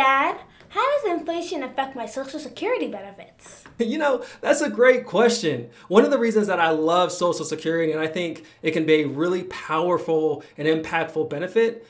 Dad, how does inflation affect my Social Security benefits? That's a great question. One of the reasons that I love Social Security and I think it can be a really powerful and impactful benefit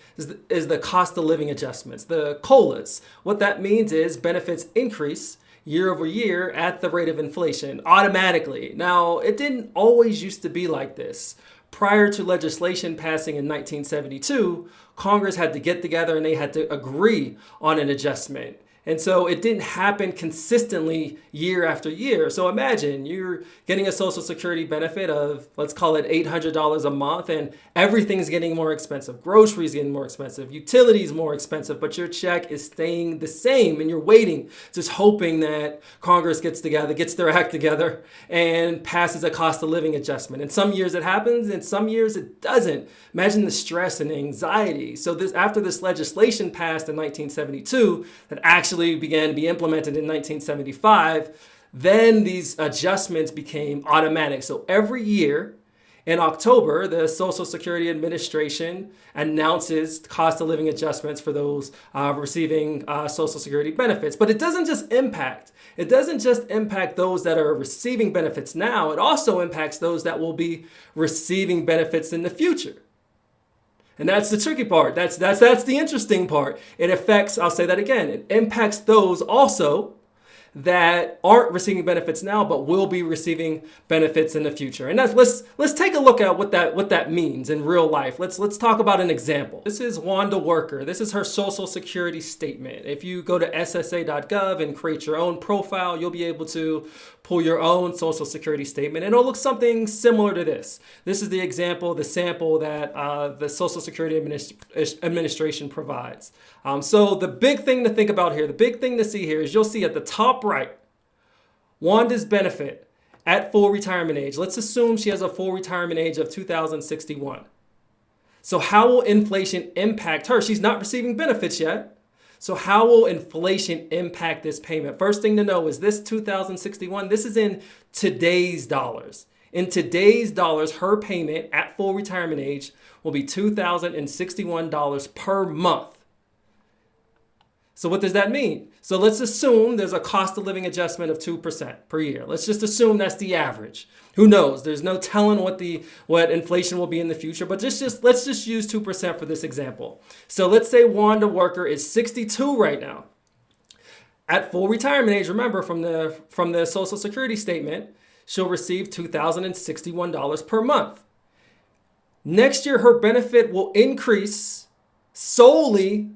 is the cost of living adjustments, the COLAs. What that means is benefits increase year over year at the rate of inflation automatically. Now, it didn't always used to be like this. Prior to legislation passing in 1972, Congress had to get together and they had to agree on an adjustment. And so it didn't happen consistently year after year. So imagine you're getting a Social Security benefit of, let's call it $800 a month, and everything's getting more expensive. Groceries getting more expensive, utilities more expensive, but your check is staying the same and you're waiting, just hoping that Congress gets together, gets their act together and passes a cost of living adjustment. In some years it happens, in some years it doesn't. Imagine the stress and anxiety. So after this legislation passed in 1972 that actually began to be implemented in 1975, then these adjustments became automatic. So every year in October, the Social Security Administration announces cost of living adjustments for those receiving Social Security benefits. But it doesn't just impact those that are receiving benefits now. It also impacts those that will be receiving benefits in the future. And that's the tricky part. That's the interesting part. It affects, I'll say that again, it impacts those also that aren't receiving benefits now, but will be receiving benefits in the future. And let's take a look at what that means in real life. Let's talk about an example. This is Wanda Worker. This is her Social Security statement. If you go to ssa.gov and create your own profile, you'll be able to pull your own Social Security statement, and it'll look something similar to this. This is the example, the sample that the Social Security Administration provides. So the big thing to think about here, the big thing to see here is you'll see at the top right, Wanda's benefit at full retirement age. Let's assume she has a full retirement age of 2061. So how will inflation impact her? She's not receiving benefits yet. So how will inflation impact this payment? First thing to know is this 2061, this is in today's dollars. In today's dollars, her payment at full retirement age will be $2,061 per month. So what does that mean? So let's assume there's a cost of living adjustment of 2% per year. Let's just assume that's the average. Who knows? There's no telling what inflation will be in the future, but let's just use 2% for this example. So let's say Wanda Worker is 62 right now. At full retirement age, remember from the Social Security statement, she'll receive $2,061 per month. Next year, her benefit will increase solely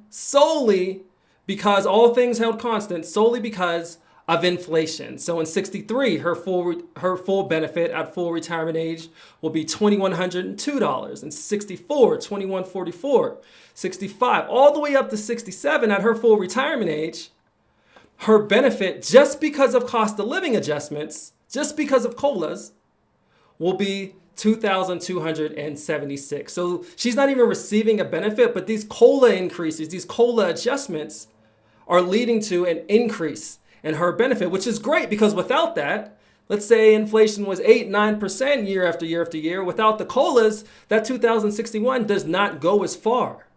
because all things held constant, solely because of inflation. So in 63, her full benefit at full retirement age will be $2,102. In 64, $2,144. 65, all the way up to 67 at her full retirement age, her benefit, just because of cost of living adjustments, just because of COLAs, will be $2,276. So she's not even receiving a benefit, but these COLA increases, these COLA adjustments are leading to an increase in her benefit, which is great because without that, let's say inflation was 8-9% year after year after year. Without the COLAs, that 2061 does not go as far.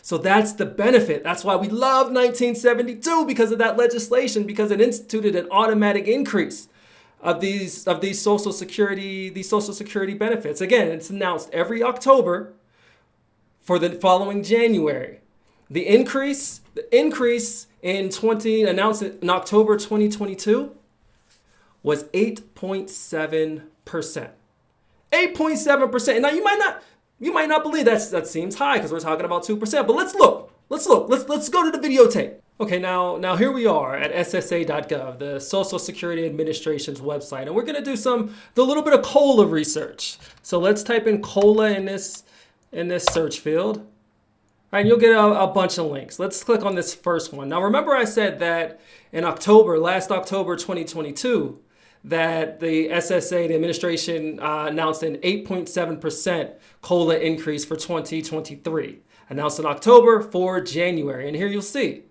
So that's the benefit. That's why we love 1972 because of that legislation, because it instituted an automatic increase of these Social Security benefits. Again, it's announced every October for the following January. The increase announced in October 2022 was 8.7%. 8.7%. Now you might not believe that seems high because we're talking about 2%, but let's look. Let's go to the videotape. Okay, now here we are at ssa.gov, the Social Security Administration's website, and we're going to do a little bit of COLA research. So let's type in COLA in this search field. All right, and you'll get a bunch of links. Let's click on this first one. Now, remember I said that in last October 2022, that the SSA, the administration, announced an 8.7% COLA increase for 2023. Announced in October for January. And here you'll see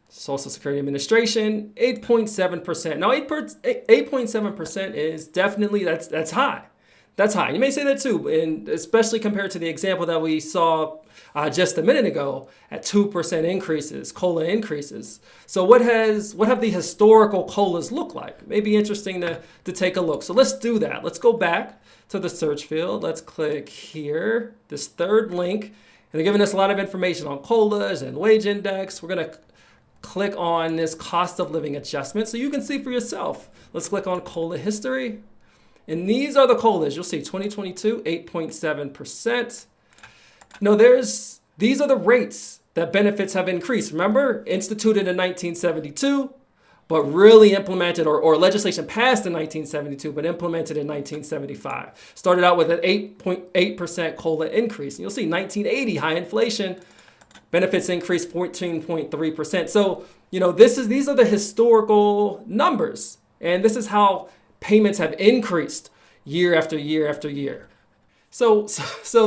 Social Security Administration, 8.7%. Now, 8.7% is definitely, that's high. That's high. You may say that too, and especially compared to the example that we saw just a minute ago at 2% increases, COLA increases. So what have the historical COLAs look like? Maybe interesting to take a look. So let's do that. Let's go back to the search field. Let's click here, this third link, and they're giving us a lot of information on COLAs and wage index. We're going to click on this cost of living adjustment so you can see for yourself. Let's click on COLA history. And these are the COLAs. You'll see 2022, 8.7%. No, these are the rates that benefits have increased. Remember, instituted in 1972, but really implemented, or legislation passed in 1972, but implemented in 1975. Started out with an 8.8% COLA increase. And you'll see 1980, high inflation, benefits increased 14.3%. So, these are the historical numbers. And this is how payments have increased year after year after year. So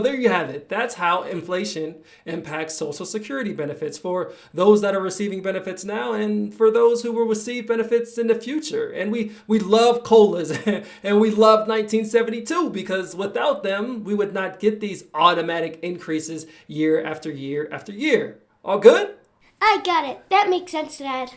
there you have it. That's how inflation impacts Social Security benefits for those that are receiving benefits now and for those who will receive benefits in the future. And we love COLAs and we love 1972 because without them, we would not get these automatic increases year after year after year. All good? I got it. That makes sense, Dad.